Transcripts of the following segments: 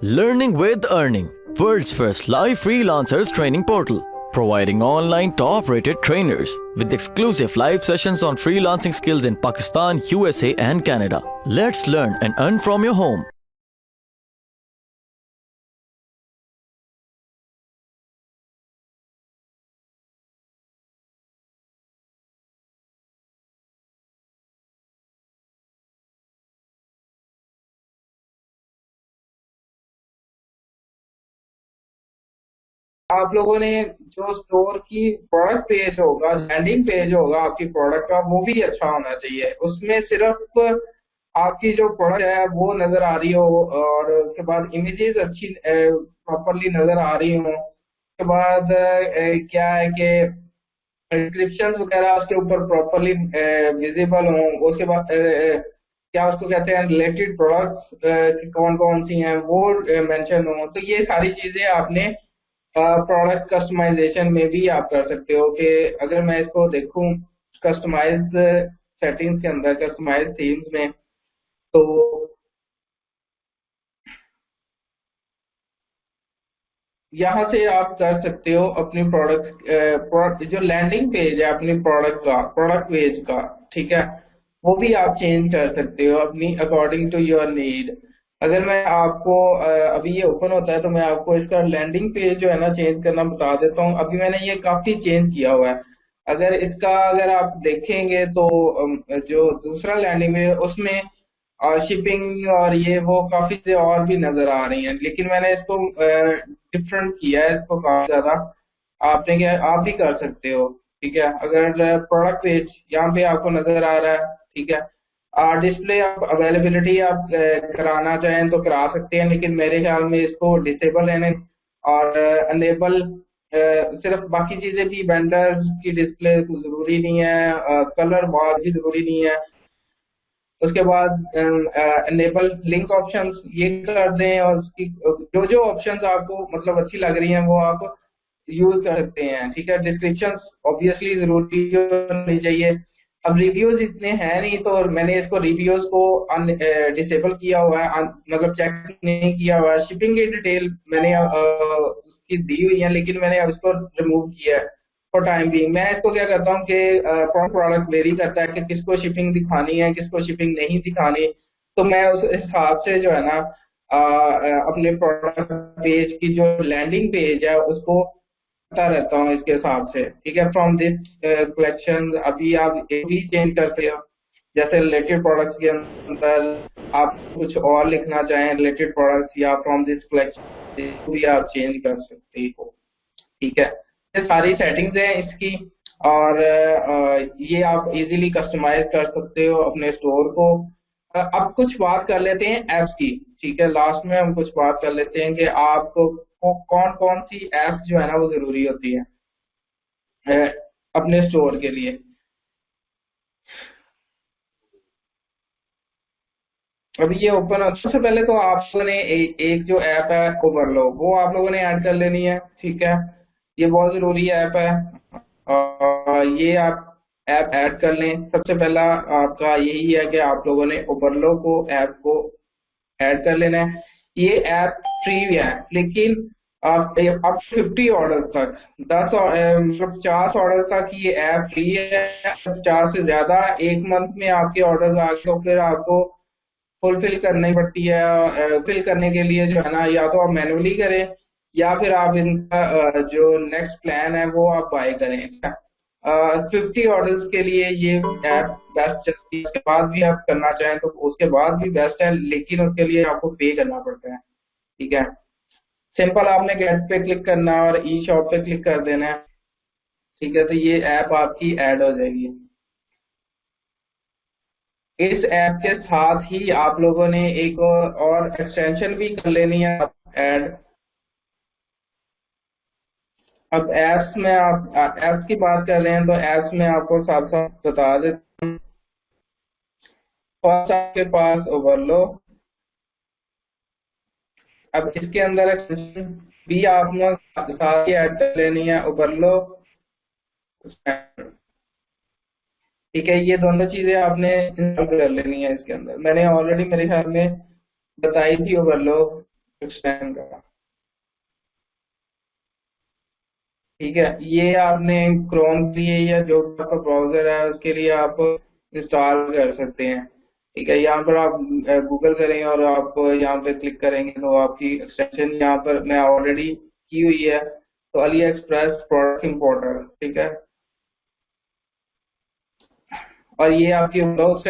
Learning with Earning, world's first live freelancers training portal, providing online top-rated trainers with exclusive live sessions on freelancing skills in Pakistan, USA and Canada. Let's learn and earn from your home. आप लोगों ने जो store की product page होगा, landing page होगा आपकी product का, वो भी अच्छा होना चाहिए। उसमें सिर्फ आपकी जो प्रोडक्ट है वो नजर आ रही हो और उसके बाद इमेजेस अच्छी प्रॉपरली नजर आ रही हो। उसके बाद क्या है कि डिस्क्रिप्शन वगैरह उसके ऊपर प्रॉपरली विजिबल हो। उसके बाद क्या उसको कहते हैं, रिलेटेड प्रोडक्ट्स कौन कौन सी हैं वो मेंशन हो। तो ये सारी चीजें आपने प्रोडक्ट कस्टमाइजेशन में भी आप कर सकते हो कि अगर मैं इसको देखूं कस्टमाइज सेटिंग्स के अंदर, कस्टमाइज थीम्स में, तो यहाँ से आप कर सकते हो अपनी प्रोडक्ट जो लैंडिंग पेज है अपनी प्रोडक्ट पेज का, ठीक है, वो भी आप चेंज कर सकते हो अपनी अकॉर्डिंग टू योर नीड। अगर मैं आपको अभी ये ओपन होता है तो मैं आपको इसका लैंडिंग पेज जो है ना चेंज करना बता देता हूँ। अभी मैंने ये काफी चेंज किया हुआ है। अगर आप देखेंगे तो जो दूसरा लैंडिंग पेज उसमें शिपिंग और ये वो काफी चीजें और भी नजर आ रही हैं, लेकिन मैंने इसको डिफरेंट किया है इसको काफी ज्यादा। आपने क्या, आप भी कर सकते हो, ठीक है। अगर प्रोडक्ट पेज यहाँ पे आपको नजर आ रहा है, ठीक है। डिस्प्ले आप अवेलेबिलिटी आप कराना चाहें तो करा सकते हैं, लेकिन मेरे ख्याल में इसको डिसेबल रहने और अनेबल सिर्फ, बाकी चीजें भी वेंडर्स की डिस्प्ले जरूरी नहीं है, कलर बार भी जरूरी नहीं है। उसके बाद एनेबल लिंक ऑप्शंस ये कर दें और उसकी जो जो ऑप्शंस आपको मतलब अच्छी लग रही हैं वो आप यूज कर सकते हैं, ठीक है। डिस्क्रिप्शन ऑब्वियसली जरूरी होनी चाहिए। अब रिव्यूज इतने हैं नहीं तो मैंने इसको रिव्यूज को डिसेबल किया हुआ है, मतलब चेक नहीं किया हुआ है। शिपिंग की डिटेल मैंने उसकी दी हुई है, लेकिन मैंने अब इसको रिमूव किया है फॉर टाइम बीइंग। मैं इसको क्या करता हूँ कि प्रोडक्ट वेरी करता है कि किसको शिपिंग दिखानी है, किसको शिपिंग नहीं दिखानी। तो मैं उस हिसाब से जो है ना अपने प्रोडक्ट पेज की जो लैंडिंग पेज है उसको करता रहता हूँ इसके हिसाब से, ठीक है। फ्रॉम दिस कलेक्शन अभी आप ये भी चेंज करते हो, जैसे रिलेटेड प्रोडक्ट्स के अंदर आप कुछ और लिखना चाहें रिलेटेड प्रोडक्ट्स या फ्रॉम दिस कलेक्शन भी आप चेंज कर सकते हो, ठीक है। ये सारी सेटिंग्स हैं इसकी और ये आप इजीली कस्टमाइज कर सकते हो अपने स्टोर को। अब कुछ बात कर लेते हैं ऐप्स की, ठीक है। लास्ट में हम कुछ बात कर लेते हैं कि आपको कौन कौन सी ऐप्स जो है ना वो जरूरी होती है अ, अपने स्टोर के लिए। अभी ये ओपन, सबसे पहले तो आप लोगों ने एक जो ऐप है ओवरलो वो आप लोगों ने ऐड कर लेनी है, ठीक है। ये बहुत जरूरी ऐप है और ये आप ऐप ऐड कर लें। सबसे पहला आपका यही है कि आप लोगों ने ओवरलो को ऐप को ऐड कर लेना है। ये ऐप फ्री है, लेकिन आप अब 50 ऑर्डर तक, मतलब 50 ऑर्डर तक ये ऐप फ्री है। 50 से ज्यादा एक मंथ में आपके ऑर्डर आ गए तो फिर आपको फुलफिल करनी पड़ती है। फिल करने के लिए जो है ना या तो आप मैनुअली करें या फिर आप इनका जो नेक्स्ट प्लान है वो आप बाय करें। 50 ऑर्डर्स के लिए ये ऐप बेस्ट चलती है। उसके बाद भी आप करना चाहें तो उसके बाद भी बेस्ट है, लेकिन उसके लिए आपको पे करना पड़ता है, ठीक है। सिंपल आपने गेट पे क्लिक करना है और ई शॉप पे क्लिक कर देना है, ठीक है। तो ये ऐप आपकी ऐड हो जाएगी। इस ऐप के साथ ही आप लोगों ने एक और एक्सटेंशन भी कर लेनी है ऐड। अब ऐप्स में आप ऐप्स की बात कर रहे हैं तो ऐप्स में आपको साथ साथ बता देता हूँ। फर्स्ट आपके पास ओवरलो, अब इसके अंदर एक्सटेंशन भी आपने साथ ही ऐड कर लेनी है ओवरलो, ठीक है। ये दोनों चीजें आपने इंस्टॉल कर लेनी है इसके अंदर। मैंने ऑलरेडी मेरे ख्याल में बताई थी ओवरलो एक्सटेंड का। ठीक है, ये आपने क्रोम के लिए या जो भी आपका ब्राउजर है उसके लिए आप इंस्टॉल कर सकते हैं। ठीक है, यहाँ पर आप गूगल करें और आप यहाँ पे क्लिक करेंगे तो आपकी एक्सटेंशन यहाँ पर मैं ऑलरेडी की हुई है, तो अली एक्सप्रेस प्रोडक्ट इंपोर्टर। ठीक है, और ये आपकी विंडोज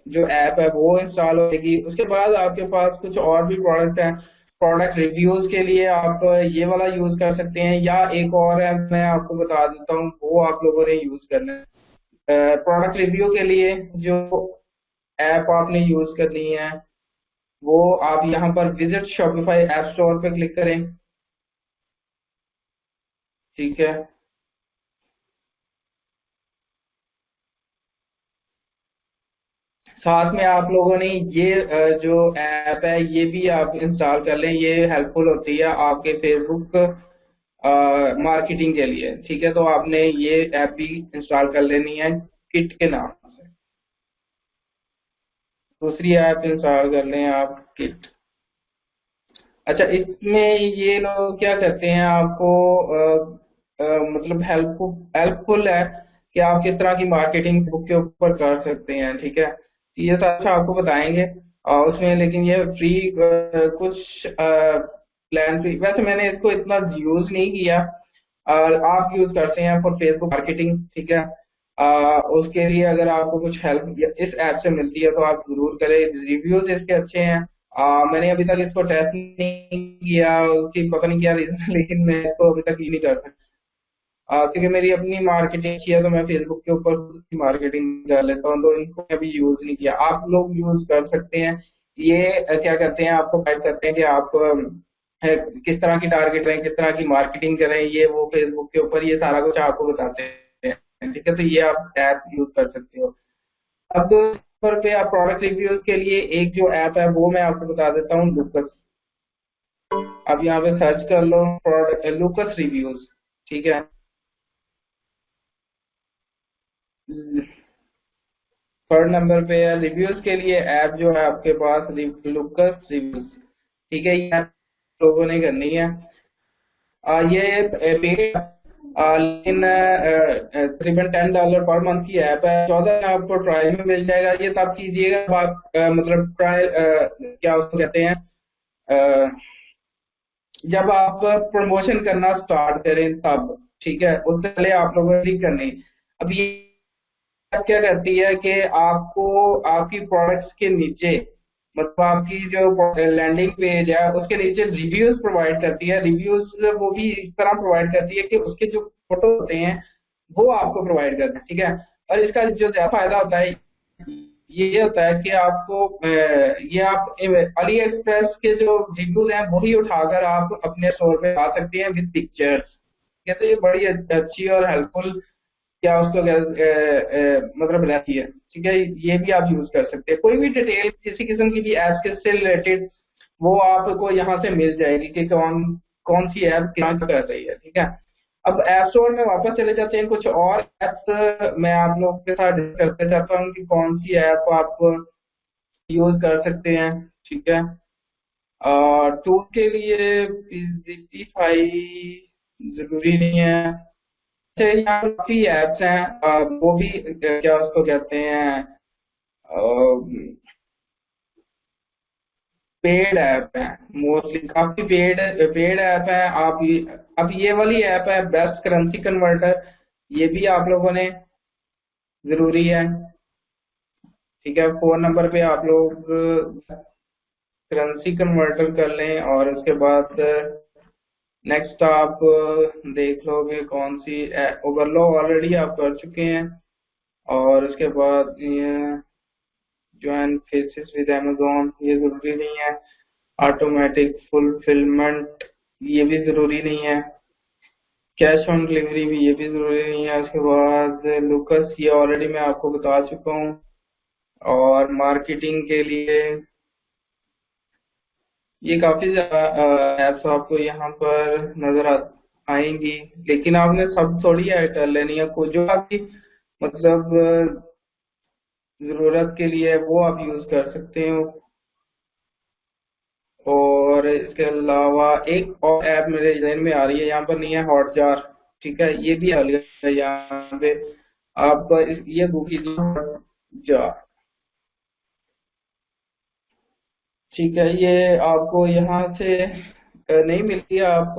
जो ऐप है वो इंस्टॉल होगी। उसके बाद आपके पास कुछ और भी प्रोडक्ट हैं। प्रोडक्ट रिव्यूज के लिए आप ये वाला यूज कर सकते हैं, या एक और है मैं आपको बता देता हूँ, वो आप लोगों ने यूज करना है। प्रोडक्ट रिव्यू के लिए जो ऐप आपने यूज करनी है वो आप यहाँ पर विजिट शॉपिफाई ऐप स्टोर पे क्लिक करें। ठीक है, साथ में आप लोगों ने ये जो ऐप है ये भी आप इंस्टॉल कर लें, ये हेल्पफुल होती है आपके फेसबुक मार्केटिंग के लिए। ठीक है, तो आपने ये ऐप भी इंस्टॉल कर लेनी है किट के नाम से। दूसरी ऐप इंस्टॉल कर लें आप, किट। अच्छा, इसमें ये लोग क्या करते हैं आपको मतलब हेल्पफुल है कि आप किस तरह की मार्केटिंग बुक के ऊपर कर सकते हैं। ठीक है, ये सब आपको बताएंगे उसमें, लेकिन ये फ्री कुछ प्लान फ्री, वैसे मैंने इसको इतना यूज नहीं किया, और आप यूज करते हैं फॉर फेसबुक मार्केटिंग। ठीक है, उसके लिए अगर आपको कुछ हेल्प इस ऐप से मिलती है तो आप जरूर करें। रिव्यूज इसके अच्छे हैं। मैंने अभी तक इसको टेस्ट नहीं किया, उसकी पता नहीं क्या रीजन लेकिन मैं इसको अभी तक ही नहीं कर सकता, क्योंकि मेरी अपनी मार्केटिंग की है तो मैं फेसबुक के ऊपर खुद की मार्केटिंग कर लेता हूँ, तो इनको अभी यूज नहीं किया। आप लोग यूज कर सकते हैं। ये क्या करते हैं, आपको गाइड करते हैं कि आप किस तरह की टारगेट करें, किस तरह की मार्केटिंग करें, ये वो फेसबुक के ऊपर ये सारा कुछ आपको बताते हैं। ठीक है, तो ये आप ऐप यूज कर सकते हो। अब पर पे आप प्रोडक्ट रिव्यूज के लिए एक जो ऐप है वो मैं आपको बता देता हूँ, लुकस। आप यहाँ पे सर्च कर लो प्रोडक्ट लुकस रिव्यूज। ठीक है, थर्ड नंबर पे है रिव्यूज के लिए ऐप जो है आपके पास, लुकस रिव्यूज। ठीक है, ये आप लोगों ने करनी है। ये पेड, लेकिन तकरीबन $10 पर मंथ की ऐप है। 14 आपको ट्रायल में मिल जाएगा। ये तब कीजिएगा जब आप मतलब ट्रायल क्या उसको कहते हैं, अ, जब आप प्रमोशन करना स्टार्ट करें तब। ठीक है, उससे पहले आप लोगों ने नहीं करनी। अब ये क्या करती है कि आपको आपकी प्रोडक्ट्स के नीचे, मतलब आपकी जो लैंडिंग पेज है उसके नीचे रिव्यूज प्रोवाइड करती है। रिव्यूज वो भी इस तरह प्रोवाइड करती है कि उसके जो फोटो होते हैं वो आपको प्रोवाइड करते हैं। ठीक है, और इसका जो ज्यादा फायदा होता है ये होता है कि आपको ये आप अली एक्सप्रेस के जो रिव्यूज हैं वही उठाकर आप अपने स्टोर पे ला सकते हैं विद पिक्चर्स। ये तो ये बड़ी अच्छी और हेल्पफुल क्या उसको मतलब रहती है। ठीक है, ये भी आप यूज कर सकते हैं। कोई भी डिटेल किसी किस्म की भी ऐप से रिलेटेड वो आपको यहाँ से मिल जाएगी कि कौन कौन सी ऐप क्या कर रही है। ठीक है, अब ऐप स्टोर में वापस चले जाते हैं। कुछ और ऐप्स मैं आप लोग के साथ डिस्कस करना चाहता हूँ कि कौन सी ऐप आप यूज कर सकते हैं। ठीक है, टूल के लिए पीजीपीफाई जरूरी नहीं है। अच्छा, यहाँ काफी ऐप्स हैं, वो भी क्या उसको कहते हैं, पेड ऐप है। मोस्टली काफी पेड पेड ऐप है। अब ये वाली ऐप है बेस्ट करेंसी कन्वर्टर, ये भी आप लोगों ने जरूरी है। ठीक है, 4 नंबर पे आप लोग करेंसी कन्वर्टर कर लें, और उसके बाद नेक्स्ट आप देख लोगे कौन सी ओवरलो ऑलरेडी आप कर चुके हैं। और उसके बाद ज्वाइन फेसेस विद अमेजोन, ये जरूरी नहीं है। ऑटोमेटिक फुलफिलमेंट, ये भी जरूरी नहीं है। कैश ऑन डिलीवरी भी, ये भी जरूरी नहीं है। उसके बाद लुकस, ये ऑलरेडी मैं आपको बता चुका हूँ। और मार्केटिंग के लिए ये काफी ज्यादा ऐप्स आपको यहाँ पर नजर आएंगी, लेकिन आपने सब थोड़ी ऐड कर लेनी है। कुछ जो आपकी मतलब जरूरत के लिए है वो आप यूज कर सकते हो। और इसके अलावा एक और ऐप मेरे ज़हन में आ रही है, यहाँ पर नहीं है, हॉटजार। ठीक है, ये भी आ गया है यहाँ पे। आप ये गूगल हॉटजार। ठीक है, ये आपको यहाँ से नहीं मिलती है। आप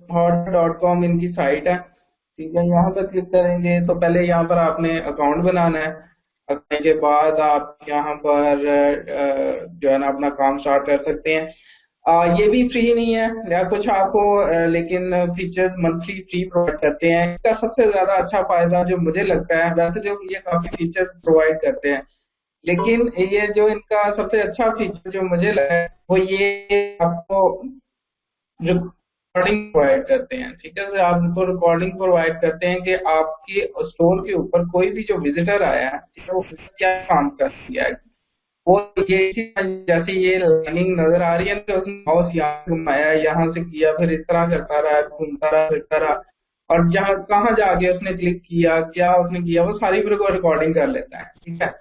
hot.com इनकी साइट है। ठीक है, यहाँ पर क्लिक करेंगे तो पहले यहाँ पर आपने अकाउंट बनाना है। रखने के बाद आप यहाँ पर जो है ना अपना काम स्टार्ट कर सकते हैं। ये भी फ्री नहीं है या कुछ आपको लेकिन फीचर्स मंथली फ्री प्रोवाइड करते हैं। इसका सबसे ज्यादा अच्छा फायदा जो मुझे लगता है, वैसे जो ये काफी फीचर्स प्रोवाइड करते हैं, लेकिन ये जो इनका सबसे अच्छा फीचर जो मुझे लगा है वो ये आपको रिकॉर्डिंग प्रोवाइड करते हैं। ठीक है, तो आपको रिकॉर्डिंग प्रोवाइड करते हैं कि आपके स्टोर के ऊपर कोई भी जो विजिटर आया है, ठीक है, वो visitor क्या काम कर दिया है। वो ये जैसे ये लाइनिंग नजर आ रही है ना, उसने माउस यहाँ से घुमाया, यहाँ से किया, फिर इस तरह करता रहा, घूमता रहा, फिरता रहा, और जहाँ कहाँ जाके उसने क्लिक किया, क्या उसने किया, वो सारी फिर को रिकॉर्डिंग कर लेता है। ठीक है,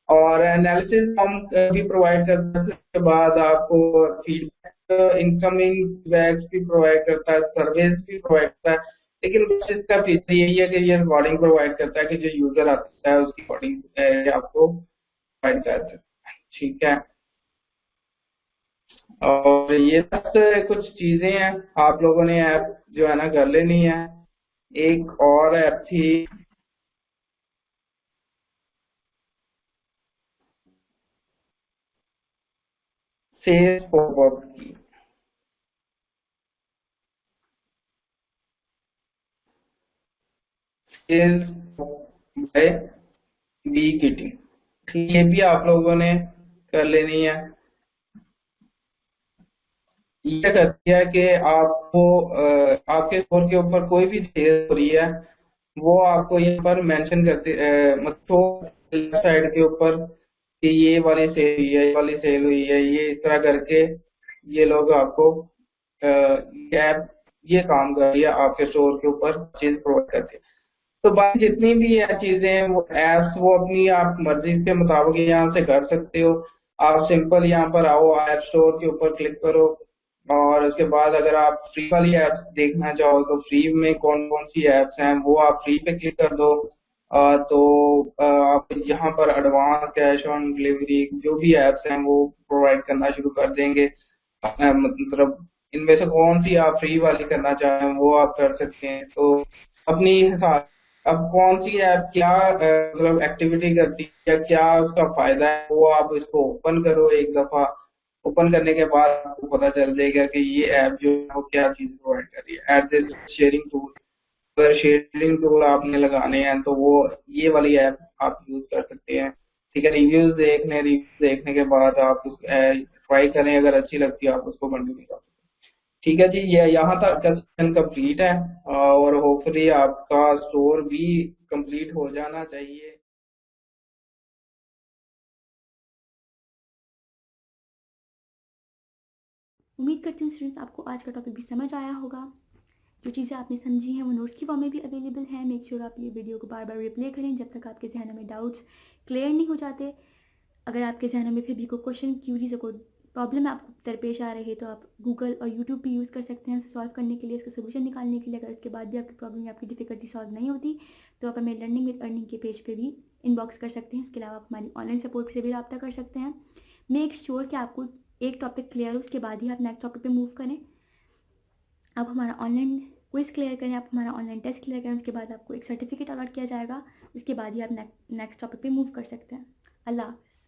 और एनालिसिस हम भी प्रोवाइड करते हैं। उसके बाद आपको फीडबैक, इनकमिंग फीडबैक्स भी प्रोवाइड करता है, सर्विस भी प्रोवाइड करता है। लेकिन बस इसका फीचर यही है कि ये रिकॉर्डिंग प्रोवाइड करता है कि जो यूजर आता है उसकी रिकॉर्डिंग आपको प्रोवाइड करता है। ठीक है, और ये सब कुछ चीजें हैं, आप लोगों ने ऐप जो है ना कर लेनी है। एक और ऐप थी, सेल्स पॉपअप की। सेल्स बाय बी किटिंग, ये भी आप लोगों ने कर लेनी है। ये करती है कि आपको आपके स्टोर के ऊपर कोई भी सेल हो रही है, वो आपको यहाँ पर मेंशन करते, मतलब साइड के ऊपर कि ये वाली सेल हुई है, ये वाली सेल हुई है, ये इस तरह करके ये लोग आपको ये ऐप ये काम कर रही है, आपके स्टोर के ऊपर चीज प्रोवाइड करती है। तो बाकी जितनी भी है चीजें हैं, वो एप्स वो अपनी आप मर्जी के मुताबिक यहाँ से कर सकते हो। आप सिंपल यहाँ पर आओ, ऐप स्टोर के ऊपर क्लिक करो, और उसके बाद अगर आप फ्री वाली एप्स देखना चाहो तो फ्री में कौन कौन सी एप्स हैं वो आप फ्री पे क्लिक कर दो। तो आप यहाँ पर एडवांस कैश ऑन डिलीवरी जो भी एप्स हैं वो प्रोवाइड करना शुरू कर देंगे। मतलब इनमें से कौन सी आप फ्री वाली करना चाहें वो आप कर सकते हैं। तो अपनी हिसाब, अब कौन सी ऐप क्या मतलब एक्टिविटी करती है, क्या उसका फायदा है, वो आप इसको ओपन करो एक दफा। ओपन करने के बाद आपको पता चल जाएगा कि ये ऐप जो है वो क्या चीज प्रोवाइड कर रही है। एट शेयरिंग टूल, अगर शेयरिंग टूल आपने लगाने हैं तो वो ये वाली ऐप आप यूज कर सकते हैं। ठीक है, रिव्यूज देखने के बाद आप ट्राई करें, अगर अच्छी लगती है आप उसको कंटिन्यू कर। ठीक है जी, ये यहाँ तक का सेशन कंप्लीट है, और होपफुली आपका स्टोर भी कंप्लीट हो जाना चाहिए। उम्मीद करती हूँ स्टूडेंट्स आपको आज का टॉपिक भी समझ आया होगा। जो चीज़ें आपने समझी हैं वो नोट्स की फॉर्म में भी अवेलेबल है। मेक श्योर आप ये वीडियो को बार बार रिप्ले करें जब तक आपके जहनों में डाउट्स क्लियर नहीं हो जाते। अगर आपके जहनों में फिर भी कोई क्वेश्चन, क्यूरीज, कोई प्रॉब्लम आपको दरपेश आ रही है तो आप गूगल और यूट्यूब भी यूज़ कर सकते हैं उसे सॉल्व करने के लिए, उसका सोल्यूशन निकालने के लिए। अगर उसके बाद भी आपकी प्रॉब्लम या आपकी डिफिकल्टी सॉल्व नहीं होती तो आप हमें लर्निंग विद अर्निंग के पेज पे भी इनबॉक्स कर सकते हैं। उसके अलावा आप हमारी ऑनलाइन सपोर्ट से भी रब्ता कर सकते हैं। मेक श्योर कि आपको एक टॉपिक क्लियर हो, उसके बाद ही आप नेक्स्ट टॉपिक पे मूव करें। आप हमारा ऑनलाइन क्विज क्लियर करें, आप हमारा ऑनलाइन टेस्ट क्लियर करें, उसके बाद आपको एक सर्टिफिकेट अलॉट किया जाएगा। उसके बाद ही आप नेक्स्ट टॉपिक पे मूव कर सकते हैं। अल्लाह हाफ़िज़।